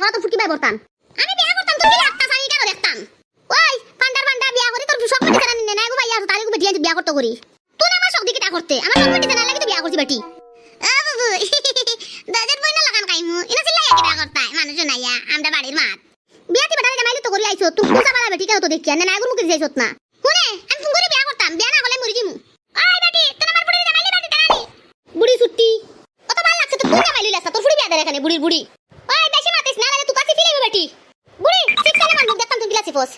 করা তো ফুটকি ভাই বলতাম আমি বিয়া করতাম তুই একটা সারি কেন দেখতাম ওই পান্ডার পান্ডা বিয়া করি তোর শখ দিতে না না গো ভাই আর তারিখ বেটি বিয়া করতে করি তুই না আমার শখ দিকে করতে আমার শখ দিতে না লাগে তো বিয়া করছি বেটি আ বাবু দাদার বই না লাগান কাইমু ইনা চিল্লাই কি বিয়া করতাই মানুষ নাইয়া আমরা বাড়ির মাত বিয়াতে বেটা জামাইলে তো করি আইছো তুই পূজা বালা বেটি কেন তো দেখিয়া না নাগুর মুখে যাইছত না শুনে আমি ফোন করে বিয়া করতাম বিয়া না হলে মরি দিমু ওই বেটি তুই আমার বুড়ি জামাইলে বাড়ি টানি বুড়ি ছুটি কত ভালো লাগছে তো তুই জামাইলি লাগছ তোর বুড়ি বিয়া দেয় এখানে বুড়ির বুড়ি ওই বেশি মাতিস না লাগে তুই কাছে ফিরে বেটি বুড়ি ঠিক সালে মান দেখতাম তুই গিলাসি ফোস